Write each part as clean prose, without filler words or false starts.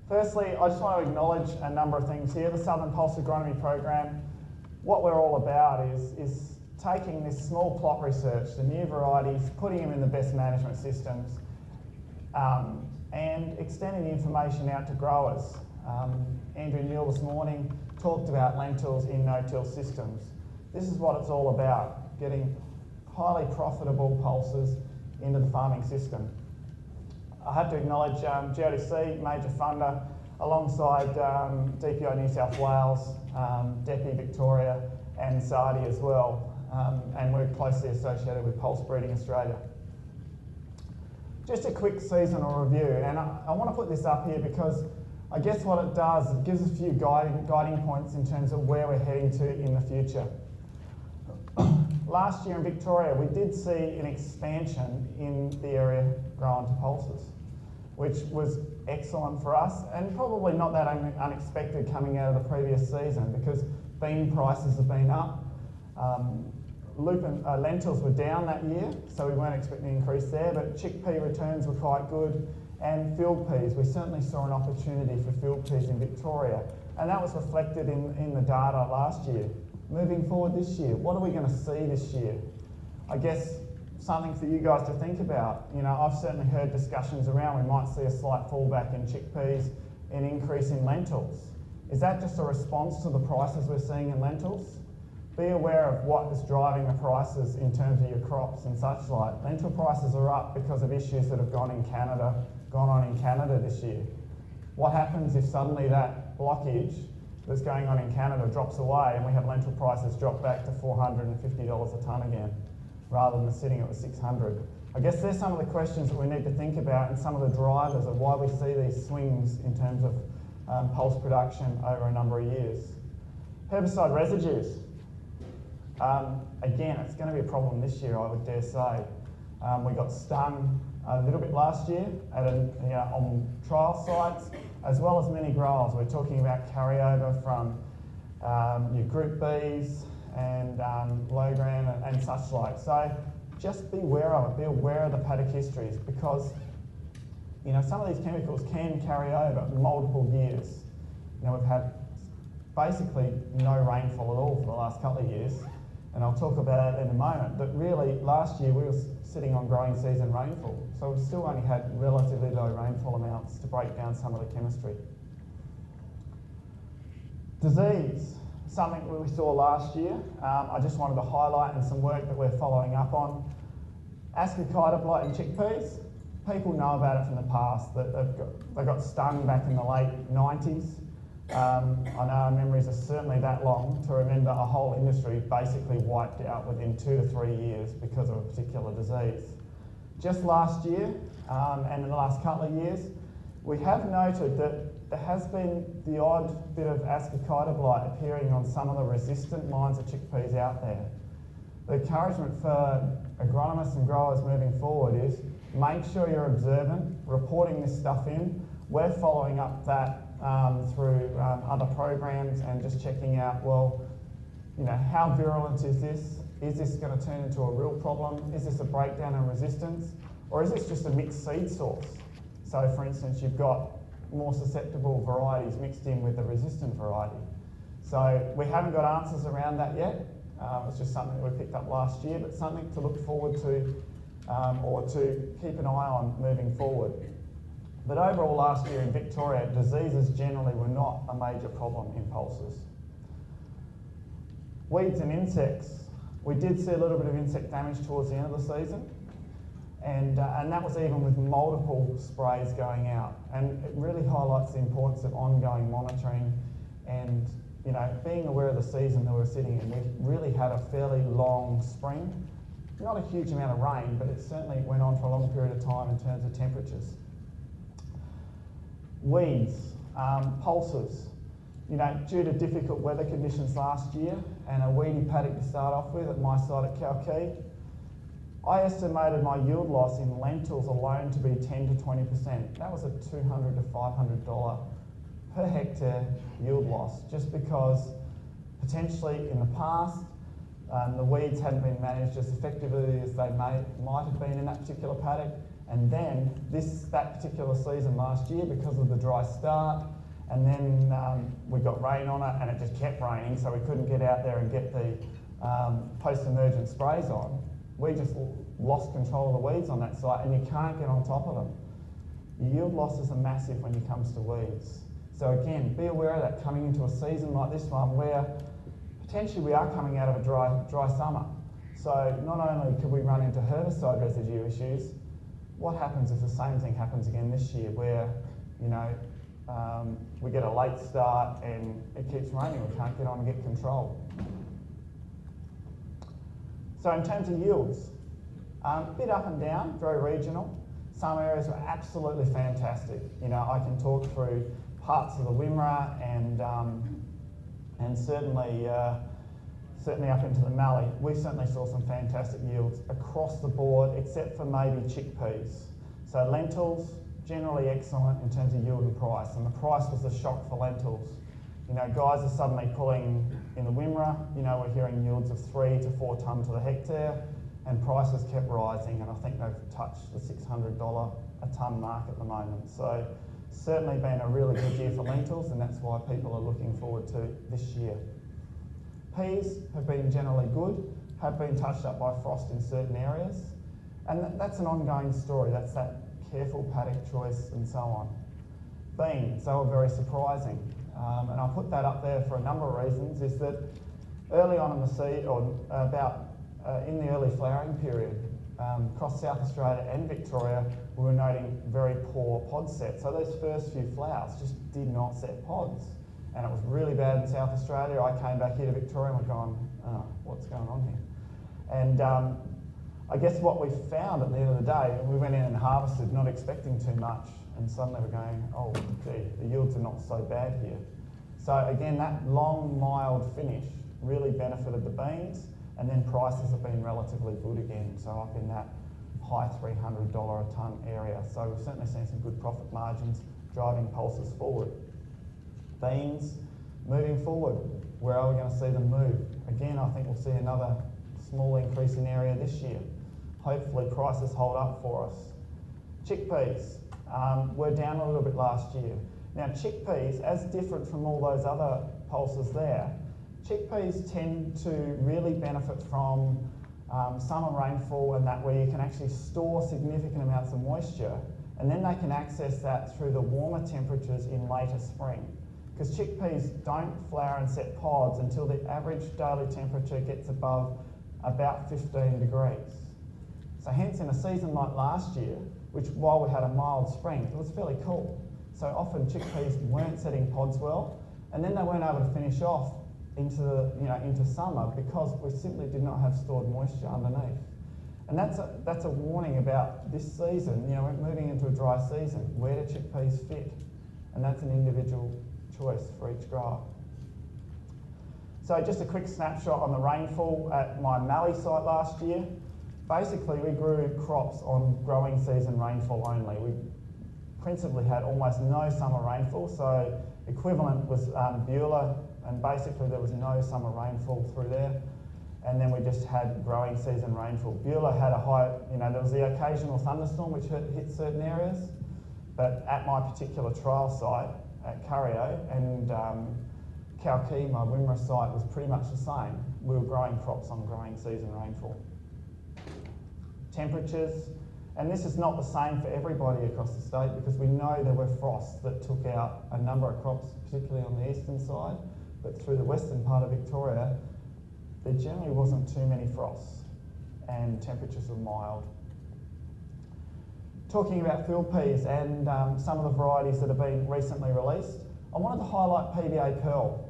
Firstly, I just want to acknowledge a number of things here. The Southern Pulse Agronomy Program, what we're all about is taking this small plot research, the new varieties, putting them in the best management systems, and extending the information out to growers. Andrew Neal this morning talked about lentils in no-till systems. This is what it's all about, getting highly profitable pulses into the farming system. I have to acknowledge GRDC, major funder, alongside DPI New South Wales, DEPI Victoria and SARDI as well, and we're closely associated with Pulse Breeding Australia. Just a quick seasonal review, and I want to put this up here because I guess what it does, it gives us a few guiding points in terms of where we're heading to in the future. Last year in Victoria, we did see an expansion in the area grown to pulses, which was excellent for us and probably not that unexpected coming out of the previous season because bean prices have been up. Lentils were down that year, so we weren't expecting an increase there, but chickpea returns were quite good, and field peas, we certainly saw an opportunity for field peas in Victoria, and that was reflected in the data last year. Moving forward this year, what are we going to see this year? I guess something for you guys to think about. You know, I've certainly heard discussions around we might see a slight fallback in chickpeas, an increase in lentils. Is that just a response to the prices we're seeing in lentils? Be aware of what is driving the prices in terms of your crops and such like. Lentil prices are up because of issues that have gone on in Canada this year. What happens if suddenly that blockage that's going on in Canada drops away and we have lentil prices drop back to $450 a tonne again, rather than sitting at the $600? I guess there's some of the questions that we need to think about and some of the drivers of why we see these swings in terms of pulse production over a number of years. Herbicide residues. Again, it's going to be a problem this year, I would dare say. We got stung a little bit last year on trial sites, as well as many growers. We're talking about carryover from your Group Bs and low gram and such like. So just be aware of it, be aware of the paddock histories, because you know, some of these chemicals can carry over multiple years. You know, we've had basically no rainfall at all for the last couple of years, and I'll talk about it in a moment, but really last year we were sitting on growing season rainfall, so we've still only had relatively low rainfall amounts to break down some of the chemistry. Disease, something that we saw last year. I just wanted to highlight and some work that we're following up on. Ascochyta blight in chickpeas. People know about it from the past, that they got stung back in the late 90s. I know our memories are certainly that long to remember a whole industry basically wiped out within 2 to 3 years because of a particular disease. Just last year, and in the last couple of years, we have noted that there has been the odd bit of Ascochyta blight appearing on some of the resistant lines of chickpeas out there. The encouragement for agronomists and growers moving forward is make sure you're observant, reporting this stuff in. We're following up that through other programs and just checking out, well, you know, how virulent is this? Is this going to turn into a real problem? Is this a breakdown in resistance? Or is this just a mixed seed source? So for instance, you've got more susceptible varieties mixed in with the resistant variety. So we haven't got answers around that yet. It's just something that we picked up last year, but something to look forward to or to keep an eye on moving forward. But overall last year in Victoria, diseases generally were not a major problem in pulses. Weeds and insects. We did see a little bit of insect damage towards the end of the season, and that was even with multiple sprays going out. And it really highlights the importance of ongoing monitoring and, you know, being aware of the season that we're sitting in. We really had a fairly long spring. Not a huge amount of rain, but it certainly went on for a long period of time in terms of temperatures. Weeds, pulses. You know, due to difficult weather conditions last year and a weedy paddock to start off with at my site at Kalkee, I estimated my yield loss in lentils alone to be 10 to 20%. That was a $200 to $500 per hectare yield loss, just because potentially in the past the weeds hadn't been managed as effectively as they might have been in that particular paddock, And then that particular season last year, because of the dry start, and then we got rain on it and it just kept raining, so we couldn't get out there and get the post-emergent sprays on. We just lost control of the weeds on that site, and you can't get on top of them. Yield losses are massive when it comes to weeds. So again, be aware of that coming into a season like this one where potentially we are coming out of a dry summer. So not only could we run into herbicide residue issues, what happens if the same thing happens again this year where, you know, we get a late start and it keeps raining, we can't get on and get control. So in terms of yields, a bit up and down, very regional. Some areas were absolutely fantastic. You know, I can talk through parts of the Wimmera and certainly up into the Mallee. We certainly saw some fantastic yields across the board, except for maybe chickpeas. So lentils, generally excellent in terms of yield and price, and the price was the shock for lentils. You know, guys are suddenly pulling in the Wimmera, you know, we're hearing yields of 3 to 4 tonne to the hectare, and prices kept rising, and I think they've touched the $600 a tonne mark at the moment. So certainly been a really good year for lentils, and that's why people are looking forward to this year. Peas have been generally good, have been touched up by frost in certain areas, and that's an ongoing story. That's that careful paddock choice and so on. Beans, they were very surprising, and I put that up there for a number of reasons. Is that early on in the season, or in the early flowering period, across South Australia and Victoria, we were noting very poor pod set. So those first few flowers just did not set pods. And it was really bad in South Australia. I came back here to Victoria and we're going, oh, what's going on here? And I guess what we found at the end of the day, we went in and harvested not expecting too much, and suddenly we're going, oh gee, the yields are not so bad here. So again, that long, mild finish really benefited the beans, and then prices have been relatively good again, so up in that high $300 a tonne area. So we've certainly seen some good profit margins driving pulses forward. Beans, moving forward, where are we going to see them move? Again, I think we'll see another small increase in area this year. Hopefully prices hold up for us. Chickpeas, were down a little bit last year. Now chickpeas, as different from all those other pulses there, chickpeas tend to really benefit from summer rainfall, and that where you can actually store significant amounts of moisture, and then they can access that through the warmer temperatures in later spring. Because chickpeas don't flower and set pods until the average daily temperature gets above about 15 degrees. So hence in a season like last year, which while we had a mild spring, it was fairly cool. So often chickpeas weren't setting pods well, and then they weren't able to finish off into summer because we simply did not have stored moisture underneath. And that's a warning about this season. You know, we're moving into a dry season. Where do chickpeas fit? And that's an individual choice for each grower. So just a quick snapshot on the rainfall at my Mallee site last year. Basically, we grew crops on growing season rainfall only. We principally had almost no summer rainfall, so equivalent was Beulah, and basically there was no summer rainfall through there. And then we just had growing season rainfall. Beulah had a high, there was the occasional thunderstorm which hit certain areas, but at my particular trial site at Currio and Kalkee, my Wimmera site, was pretty much the same. We were growing crops on growing season rainfall. Temperatures, and this is not the same for everybody across the state because we know there were frosts that took out a number of crops, particularly on the eastern side, but through the western part of Victoria, there generally wasn't too many frosts and temperatures were mild. Talking about field peas and some of the varieties that have been recently released, I wanted to highlight PBA Pearl.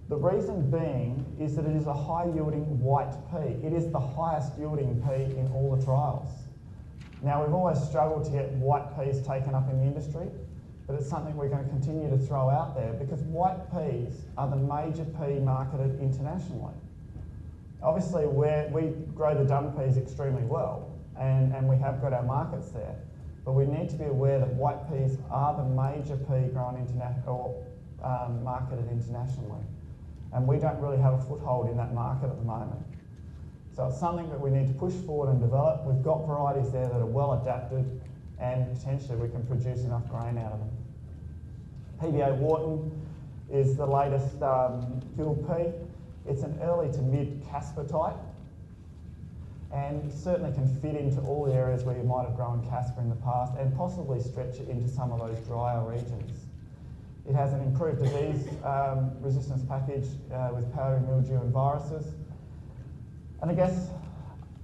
The reason being is that it is a high yielding white pea. It is the highest yielding pea in all the trials. Now we've always struggled to get white peas taken up in the industry, but it's something we're going to continue to throw out there because white peas are the major pea marketed internationally. Obviously we grow the dung peas extremely well and we have got our markets there, but we need to be aware that white peas are the major pea grown marketed internationally. And we don't really have a foothold in that market at the moment. So it's something that we need to push forward and develop. We've got varieties there that are well adapted and potentially we can produce enough grain out of them. PBA Wharton is the latest field pea. It's an early to mid Casper type and certainly can fit into all the areas where you might have grown Casper in the past and possibly stretch it into some of those drier regions. It has an improved disease resistance package with powdery mildew and viruses. And I guess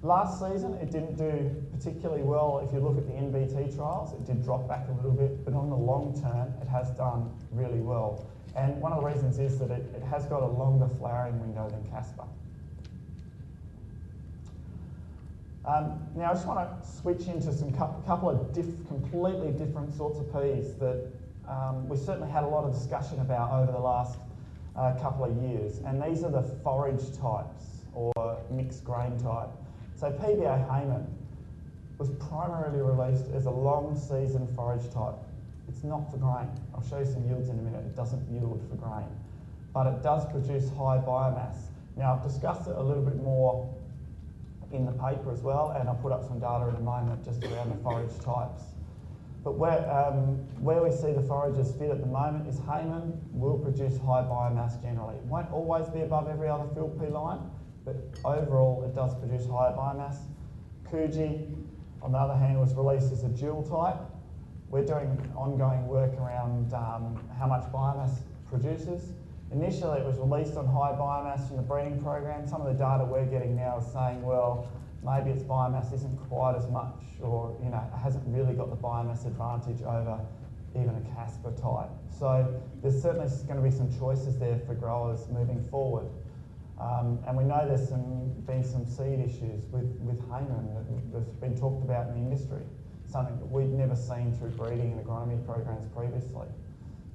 last season it didn't do particularly well. If you look at the NBT trials, it did drop back a little bit, but on the long term it has done really well. And one of the reasons is that it has got a longer flowering window than Casper. Now I just want to switch into some couple of completely different sorts of peas that we certainly had a lot of discussion about over the last couple of years, and these are the forage types or mixed grain type. So PBA Hayman was primarily released as a long season forage type. It's not for grain. I'll show you some yields in a minute. It doesn't yield for grain, but it does produce high biomass. Now I've discussed it a little bit more in the paper as well, and I'll put up some data in a moment just around the forage types. But where we see the forages fit at the moment is Hayman will produce high biomass generally. It won't always be above every other field pea line, but overall it does produce higher biomass. Coogee, on the other hand, was released as a dual type. We're doing ongoing work around how much biomass produces. Initially it was released on high biomass from the breeding program. Some of the data we're getting now is saying, well, maybe its biomass isn't quite as much, or it hasn't really got the biomass advantage over even a Casper type. So there's certainly going to be some choices there for growers moving forward. And we know there's been some seed issues with Hayman that's been talked about in the industry, something that we'd never seen through breeding and agronomy programs previously.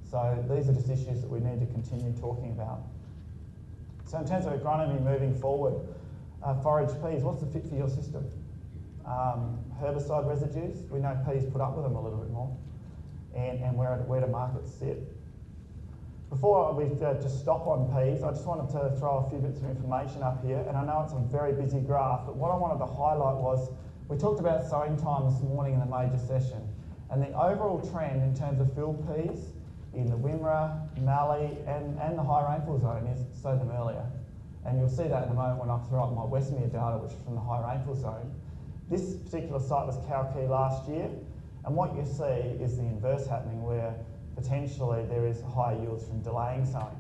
So these are just issues that we need to continue talking about. So in terms of agronomy moving forward, forage peas, what's the fit for your system? Herbicide residues, we know peas put up with them a little bit more, and where do markets sit? Before we just stop on peas, I just wanted to throw a few bits of information up here, and I know it's a very busy graph, but what I wanted to highlight was, we talked about sowing time this morning in the major session, and the overall trend in terms of field peas in the Wimmera, Mallee, and the high rainfall zone is sow them earlier. And you'll see that in a moment when I throw up my Westmere data, which is from the high rainfall zone. This particular site was Cow Key last year, and what you see is the inverse happening, where potentially there is higher yields from delaying sowing.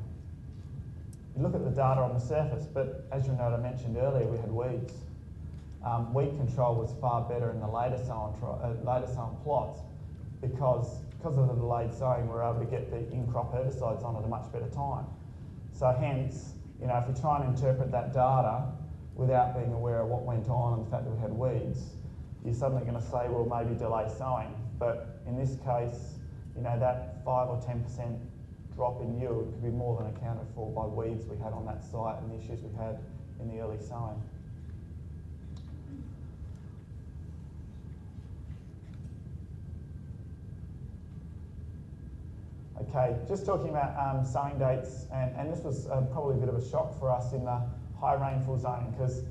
You look at the data on the surface, but as you'll note, I mentioned earlier, we had weeds. Weed control was far better in the later sown plots because of the delayed sowing, we're able to get the in-crop herbicides on at a much better time. So hence, if you try and interpret that data without being aware of what went on and the fact that we had weeds, you're suddenly going to say, well, maybe delay sowing. But in this case, that 5 or 10% drop in yield could be more than accounted for by weeds we had on that site and the issues we had in the early sowing. Okay, just talking about sowing dates, and this was probably a bit of a shock for us in the high rainfall zone, because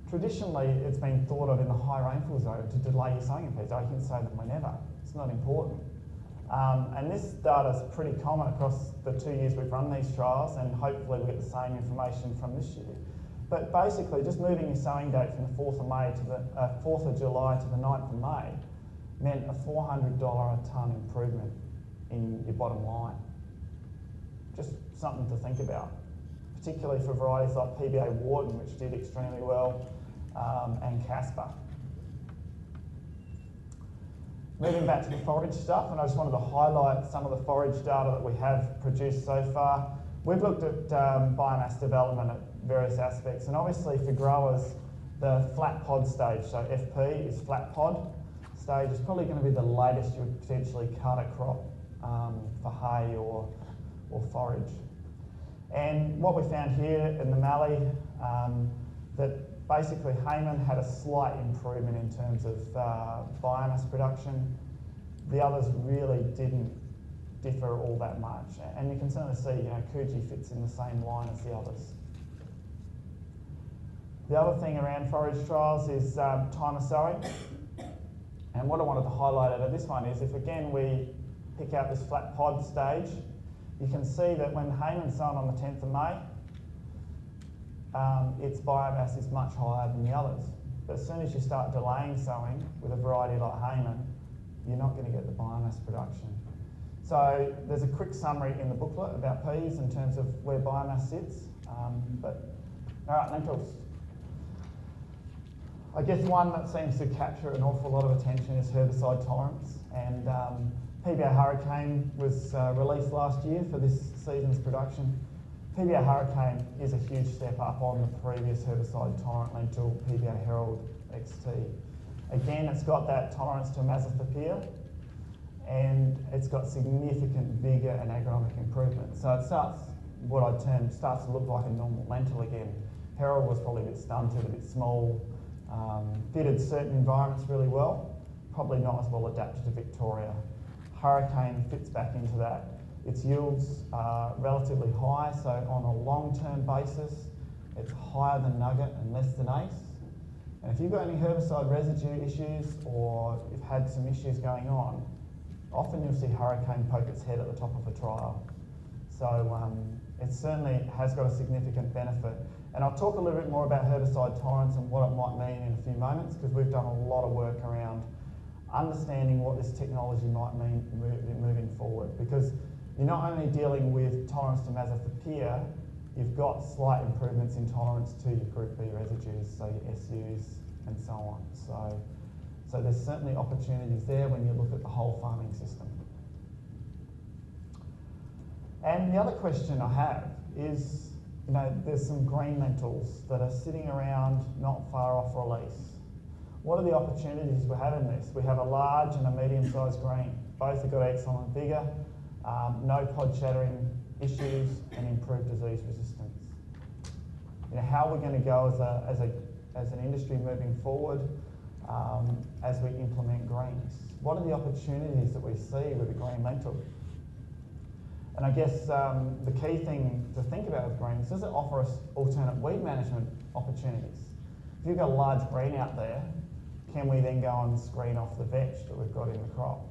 traditionally it's been thought of in the high rainfall zone to delay your sowing peas. You can sow them whenever, it's not important. And this data is pretty common across the 2 years we've run these trials, and hopefully we get the same information from this year. But basically, just moving your sowing date from the 4th of May to the 4th of July to the 9th of May meant a $400 a tonne improvement in your bottom line. Just something to think about, particularly for varieties like PBA Wharton, which did extremely well, and Casper. Moving back to the forage stuff, and I just wanted to highlight some of the forage data that we have produced so far. We've looked at biomass development at various aspects, and obviously for growers, the flat pod stage, so FP is flat pod stage, is probably going to be the latest you would potentially cut a crop for hay or forage. And what we found here in the Mallee, that basically Hayman had a slight improvement in terms of biomass production. The others really didn't differ all that much. And you can certainly see, Coogee fits in the same line as the others. The other thing around forage trials is time of sowing. And what I wanted to highlight out of this one is if again we pick out this flat pod stage, you can see that when Hayman's sown on the 10th of May, its biomass is much higher than the others. But as soon as you start delaying sowing with a variety like Hayman, you're not going to get the biomass production. So there's a quick summary in the booklet about peas in terms of where biomass sits. All right, lentils. I guess one that seems to capture an awful lot of attention is herbicide tolerance. And PBA Hurricane was released last year for this season's production. PBA Hurricane is a huge step up on the previous herbicide tolerant lentil, PBA Herald XT. Again, it's got that tolerance to Mazathipia, and it's got significant vigour and agronomic improvement. So it starts, what I'd term, starts to look like a normal lentil again. Herald was probably a bit stunted, a bit small, fitted certain environments really well, probably not as well adapted to Victoria. Hurricane fits back into that. Its yields are relatively high, so on a long-term basis, it's higher than Nugget and less than Ace. And if you've got any herbicide residue issues or you've had some issues going on, often you'll see Hurricane poke its head at the top of a trial. So it certainly has got a significant benefit. And I'll talk a little bit more about herbicide tolerance and what it might mean in a few moments, because we've done a lot of work around understanding what this technology might mean moving forward. Because you're not only dealing with tolerance to Mazathipia, you've got slight improvements in tolerance to your Group B residues, so your SUs and so on. So there's certainly opportunities there when you look at the whole farming system. And the other question I have is, there's some green lentils that are sitting around not far off release. What are the opportunities we have in this? We have a large and a medium-sized green. Both have got excellent vigour, no pod shattering issues, and improved disease resistance. How are we going to go as an industry moving forward as we implement greens? What are the opportunities that we see with the green lentil? And I guess the key thing to think about with greens, does it offer us alternate weed management opportunities? If you've got a large green out there, can we then go and screen off the vetch that we've got in the crop?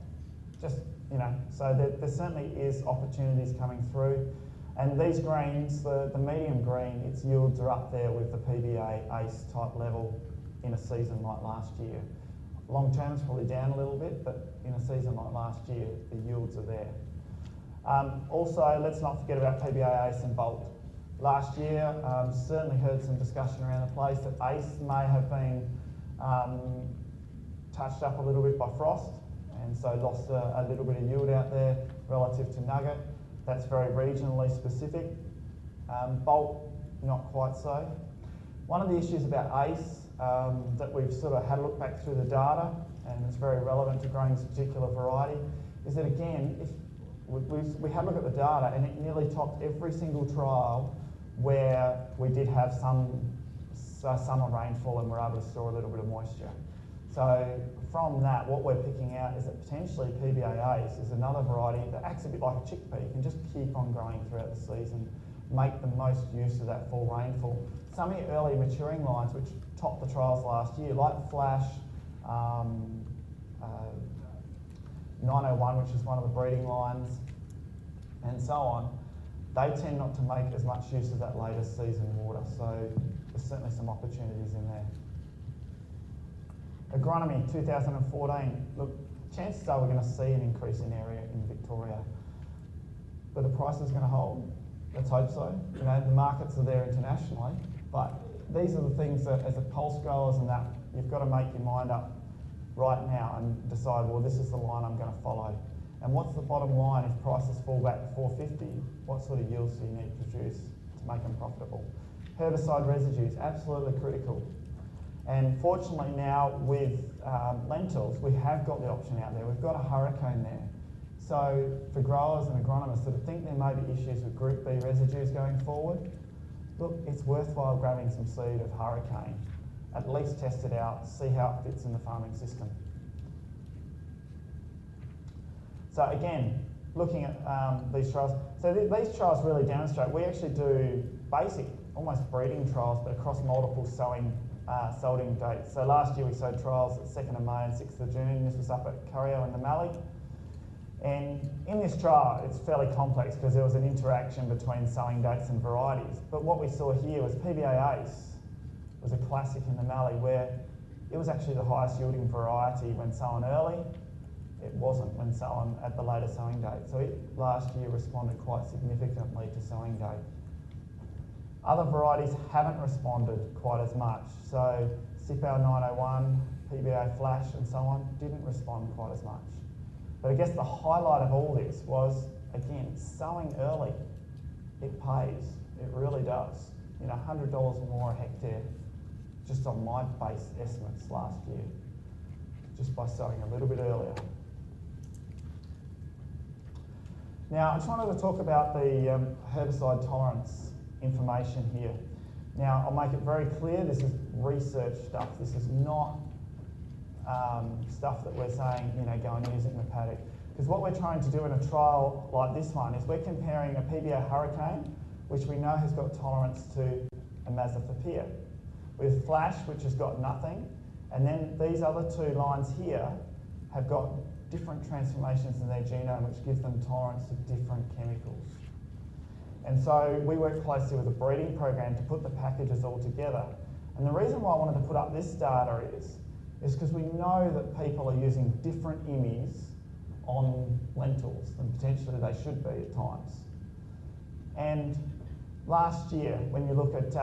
So there certainly is opportunities coming through. And these greens, the medium green, its yields are up there with the PBA ACE type level in a season like last year. Long term is probably down a little bit, but in a season like last year, the yields are there. Also, let's not forget about PBA ACE and Bolt. Last year, certainly heard some discussion around the place that ACE may have been touched up a little bit by frost, and so lost a little bit of yield out there relative to Nugget. That's very regionally specific. Bolt, not quite so. One of the issues about ACE that we've sort of had a look back through the data, and it's very relevant to growing this particular variety, is that again, if we had a look at the data, and it nearly topped every single trial where we did have some summer rainfall and we're able to store a little bit of moisture. So from that, what we're picking out is that potentially PBA ACE is another variety that acts a bit like a chickpea. You can just keep on growing throughout the season, make the most use of that full rainfall. Some of the early maturing lines which topped the trials last year, like Flash, 901, which is one of the breeding lines, and so on, they tend not to make as much use of that later season water. So there's certainly some opportunities in there. Agronomy 2014. Look, chances are we're going to see an increase in area in Victoria, but the price is going to hold. Let's hope so. The markets are there internationally, but these are the things that, as a pulse growers and that, you've got to make your mind up right now and decide, well, this is the line I'm going to follow. And what's the bottom line if prices fall back to 450? What sort of yields do you need to produce to make them profitable? Herbicide residues, absolutely critical. And fortunately now with lentils, we have got the option out there. We've got a Hurricane there. So for growers and agronomists that think there may be issues with Group B residues going forward, look, it's worthwhile grabbing some seed of Hurricane. At least test it out, see how it fits in the farming system. So again, looking at these trials. So these trials really demonstrate, we actually do basic almost breeding trials, but across multiple sowing dates. So last year we sowed trials at 2nd of May and 6th of June. This was up at Currio in the Mallee. And in this trial, it's fairly complex because there was an interaction between sowing dates and varieties. But what we saw here was PBA Ace was a classic in the Mallee where it was actually the highest yielding variety when sown early. It wasn't when sown at the later sowing date. So it last year responded quite significantly to sowing date. Other varieties haven't responded quite as much. So Sipal 901, PBA Flash and so on didn't respond quite as much. But I guess the highlight of all this was, again, sowing early. It pays, it really does. You know, $100 more a hectare, just on my base estimates last year, just by sowing a little bit earlier. Now, I just wanted to talk about the herbicide tolerance information here. Now, I'll make it very clear, this is research stuff. This is not stuff that we're saying, you know, go and use it in the paddock. Because what we're trying to do in a trial like this one is we're comparing a PBA Hurricane, which we know has got tolerance to a Mazophypia, with Flash, which has got nothing, and then these other two lines here have got different transformations in their genome, which gives them tolerance to different chemicals. And so we work closely with a breeding program to put the packages all together. And the reason why I wanted to put up this data is because we know that people are using different IMIs on lentils than potentially they should be at times. And last year, when you look at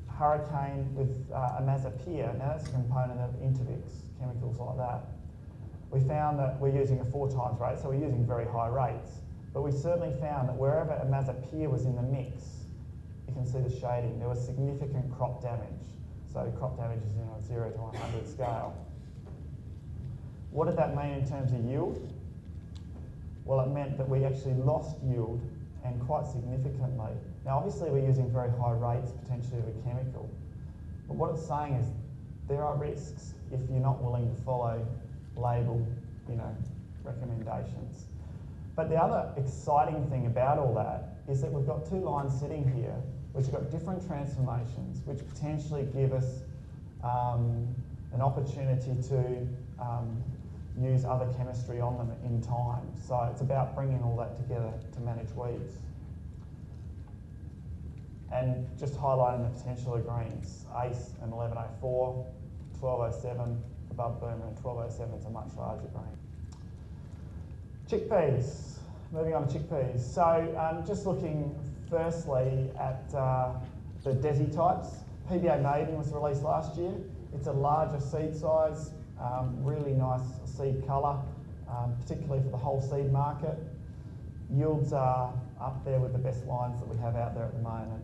Hurricane with Imazapyr, now that's a component of Intervix, chemicals like that, we found that we're using a 4 times rate, so we're using very high rates. But we certainly found that wherever Imazapyr was in the mix, you can see the shading, there was significant crop damage. So crop damage is in a 0 to 100 scale. What did that mean in terms of yield? Well, it meant that we actually lost yield, and quite significantly. Now, obviously, we're using very high rates potentially of a chemical, but what it's saying is there are risks if you're not willing to follow label, you know, recommendations. But the other exciting thing about all that is that we've got 2 lines sitting here which have got different transformations, which potentially give us an opportunity to use other chemistry on them in time. So it's about bringing all that together to manage weeds. And just highlighting the potential of greens, ACE and 1104, 1207 above boomer, and 1207 is a much larger grain. Chickpeas, moving on to chickpeas. So just looking firstly at the DESI types. PBA Maiden was released last year. It's a larger seed size, really nice seed colour, particularly for the whole seed market. Yields are up there with the best lines that we have out there at the moment.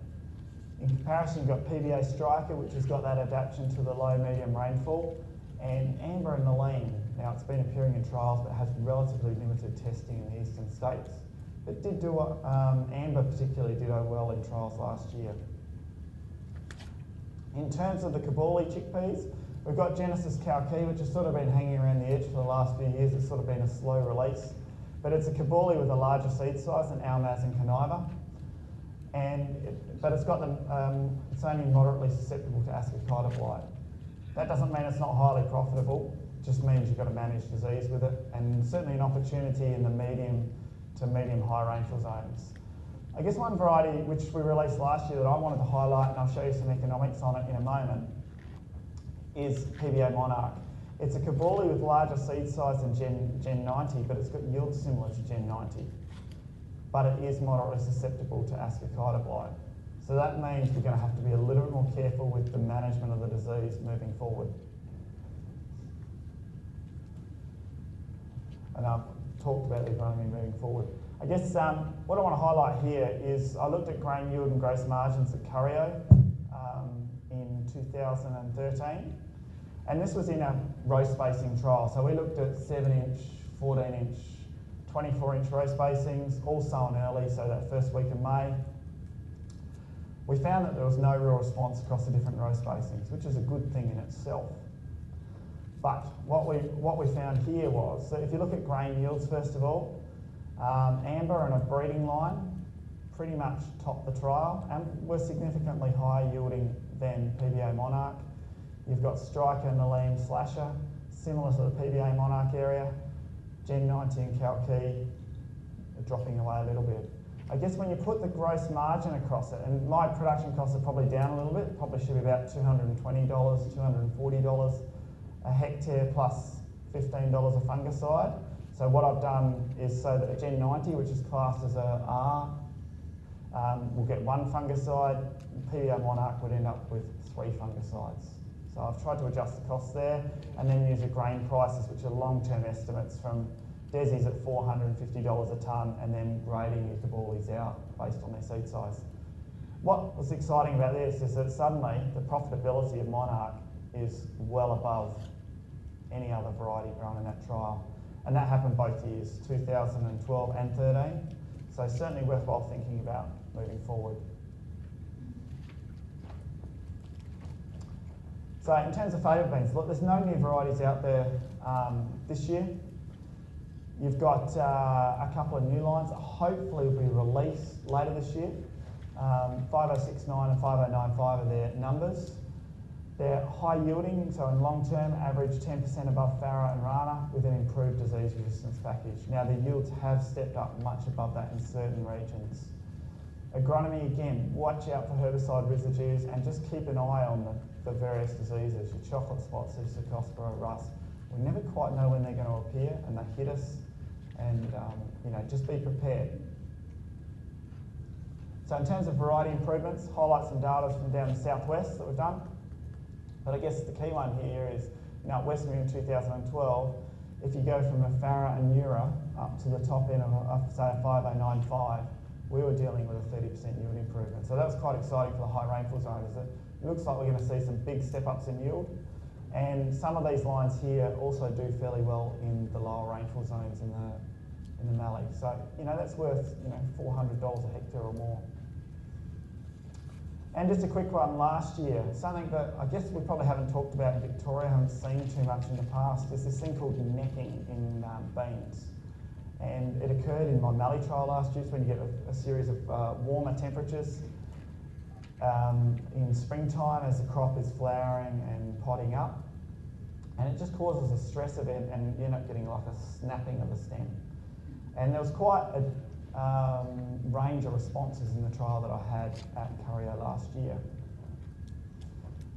In comparison, you've got PBA Striker, which has got that adaptation to the low-medium rainfall, and Amber and Naline. Now, it's been appearing in trials, but has relatively limited testing in the eastern states. But did do Amber particularly did well in trials last year. In terms of the Kabuli chickpeas, we've got Genesis Kalki, which has sort of been hanging around the edge for the last few years. It's sort of been a slow release. But it's a Kabuli with a larger seed size than Almaz and Conniva. But it's got it's only moderately susceptible to Ascochyta blight. That doesn't mean it's not highly profitable. It just means you've got to manage disease with it, and certainly an opportunity in the medium to medium high rainfall zones. I guess one variety which we released last year that I wanted to highlight, and I'll show you some economics on it in a moment, is PBA Monarch. It's a Kabuli with larger seed size than Gen 90, but it's got yields similar to Gen 90. But it is moderately susceptible to Ascochyta blight. So that means we're going to have to be a little bit more careful with the management of the disease moving forward. And I've talked about the agronomy moving forward. I guess what I want to highlight here is I looked at grain yield and gross margins at Currio in 2013. And this was in a row spacing trial. So we looked at 7-inch, 14-inch, 24-inch row spacings, all sown early, so that first week of May. We found that there was no real response across the different row spacings, which is a good thing in itself. But what we found here was, so if you look at grain yields first of all, Amber and a breeding line, pretty much topped the trial and were significantly higher yielding than PBA Monarch. You've got Striker and Naleem Slasher, similar to the PBA Monarch area. Gen 90 and Kalki are dropping away a little bit. I guess when you put the gross margin across it, and my production costs are probably down a little bit, probably should be about $220, $240 a hectare plus $15 a fungicide. So what I've done is so that a Gen 90, which is classed as a R, will get one fungicide. PBA Monarch would end up with 3 fungicides. So I've tried to adjust the costs there and then use the grain prices, which are long-term estimates from Desi's at $450 a tonne, and then grading you could all these out based on their seed size. What was exciting about this is that suddenly the profitability of Monarch is well above any other variety grown in that trial. And that happened both years, 2012 and 13. So certainly worthwhile thinking about moving forward. So in terms of favourite beans, look, there's no new varieties out there this year. You've got a couple of new lines that hopefully will be released later this year. 5069 and 5095 are their numbers. They're high yielding, so in long term, average 10% above Farah and Rana with an improved disease resistance package. Now the yields have stepped up much above that in certain regions. Agronomy, again, watch out for herbicide residues and just keep an eye on the various diseases, your chocolate spots, Cercospora, rust. We never quite know when they're going to appear and they hit us, and just be prepared. So in terms of variety improvements, highlight some data from down the southwest that we've done. But I guess the key one here is, at Westmead in 2012, if you go from a Farah and Neura up to the top end of say a 5095, we were dealing with a 30% yield improvement. So that was quite exciting for the high rainfall zones. It looks like we're going to see some big step ups in yield. And some of these lines here also do fairly well in the lower rainfall zones in the Mallee. So, that's worth, $400 a hectare or more. And just a quick one last year, something that I guess we probably haven't talked about in Victoria, haven't seen too much in the past, is this thing called necking in beans. And it occurred in my Mallee trial last year, when you get a series of warmer temperatures in springtime as the crop is flowering and potting up. And it just causes a stress event, and you end up getting like a snapping of the stem. And there was quite a range of responses in the trial that I had at Currier last year.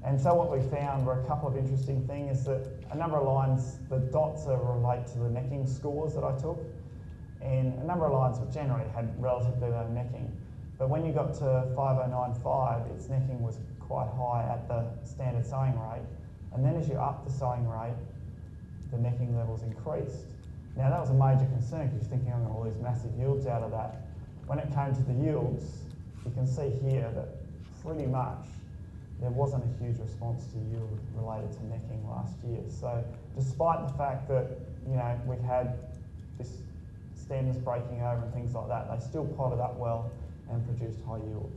And so what we found were a couple of interesting things, is that a number of lines, the dots relate to the necking scores that I took, and a number of lines generally had relatively low necking. But when you got to 5095, its necking was quite high at the standard sowing rate, and then as you up the sowing rate, the necking levels increased. Now that was a major concern, because you're thinking, I'm going to lose massive yields out of that. When it came to the yields, you can see here that pretty much there wasn't a huge response to yield related to necking last year. So despite the fact that we had this stems breaking over and things like that, they still potted up well and produced high yields.